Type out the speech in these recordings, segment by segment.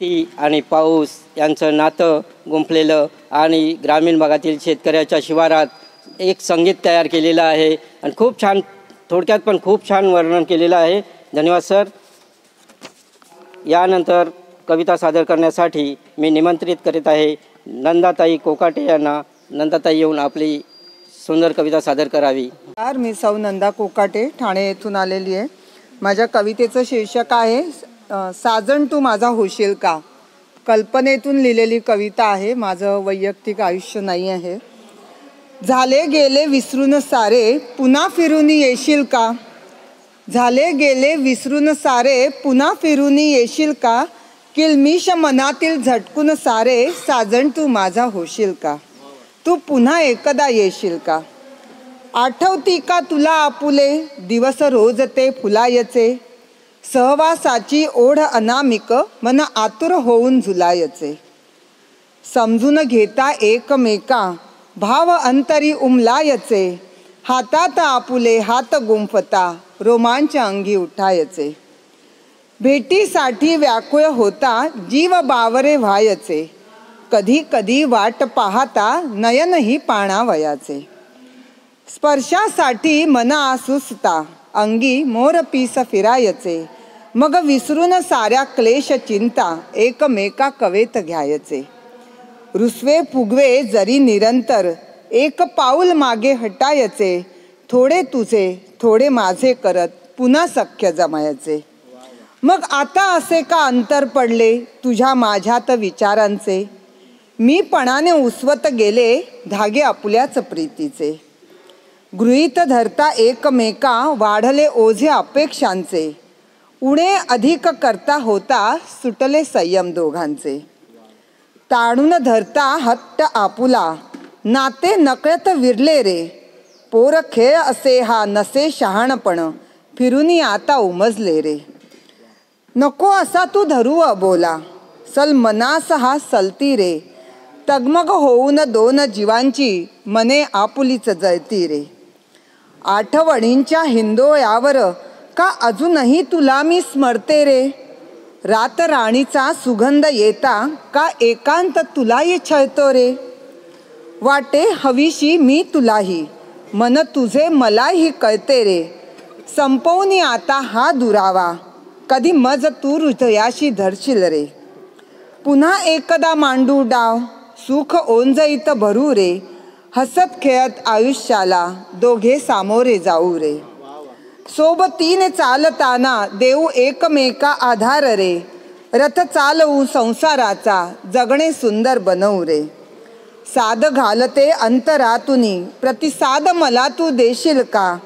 ती आणि पाऊस यांचं नातं गुंफलेलं आणि ग्रामीण भागातील शेतकऱ्याच्या शिवारात एक संगीत तयार केलेलं आहे आणि खूप छान, थोडक्यात पण खूप छान वर्णन केलेलं आहे. धन्यवाद सर. यानंतर कविता सादर करण्यासाठी मी निमंत्रित करीत आहे नंदाताई कोकाटे यांना. नंदाताई येऊन आपली सुंदर कविता सादर करावी. मी सौ नंदा कोकाटे, ठाणे येथून आलेली आहे. माझ्या कवितेचं शीर्षक आहे साजण तू माझा होशील का. कल्पनेतून लिहिलेली कविता आहे, माझं वैयक्तिक आयुष्य नाही आहे. झाले गेले विसरून सारे पुन्हा फिरून येशील का. झाले गेले विसरून सारे पुन्हा फिरून येशील का. किलमिश मनातील झटकून सारे साजण तू माझा होशील का. तू पुन्हा एकदा येशील का. आठवती का तुला आपुले दिवस रोज ते फुलायचे. सहवासाची ओढ अनामिक मन आतुर होऊन झुलायचे. समजून घेता एकमेका भाव अंतरी उमलायचे. हातात आपुले हात गुंफता रोमांच अंगी उठायचे. भेटीसाठी व्याकुळ होता जीव बावरे व्हायचे. कधी कधी वाट पाहता नयनही पाणावयाचे. स्पर्शासाठी मन आसुसता अंगी मोरपीस फिरायचे. मग विसरून साऱ्या क्लेश चिंता एकमेका कवेत घ्यायचे. रुसवे फुगवे जरी निरंतर एक पाऊल मागे हटायचे. थोडे तुझे थोडे माझे करत पुन्हा सख्य जमायचे. मग आता असे का अंतर पडले तुझ्या माझ्यात विचारांचे. मी पणाने उसवत गेले धागे आपुल्याच प्रीतीचे. गृहीत धरता एकमेका वाढले ओझे अपेक्षांचे. उणे अधिक करता होता सुटले संयम दोघांचे. ताणून धरता हट्ट आपुला नाते नकळत विरले रे. पोर खेळ असे हा नसे शहाणपण फिरूनी आता उमजले रे. नको असा तू धरू बोला सल मनास हा सलती रे. तगमग होऊन दोन जीवांची मने आपुलीच जळती रे. आठवणींच्या हिंदोळ्यावर का अजूनही तुला मी स्मरते रे. रात राणीचा सुगंध येता का एकांत तुलाही छळतो रे. वाटे हवीशी मी तुलाही मन तुझे मलाही कळते रे. संपवून आता हा दुरावा कधी मज तू हृदयाशी धरशील रे. पुन्हा एकदा मांडू डाव सुख ओंजळीत भरू रे. हसत खेळत आयुष्याला दोघे सामोरे जाऊ रे. सोबतीने चालताना देऊ एकमेका आधार रे. रथ चालवू संसाराचा जगणे सुंदर बनवू रे. साद घालते अंतरातुनी प्रतिसाद मला तू देशील का.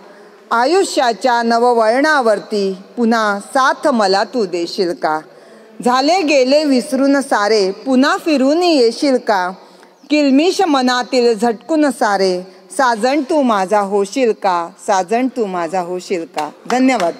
आयुष्याच्या नववळणावरती पुन्हा साथ मला तू देशील का. झाले गेले विसरून सारे पुन्हा फिरून येशील का. किलमिश मनातील झटकून सारे साजण तू माझा होशील का. साजण तू माझा होशील का. धन्यवाद.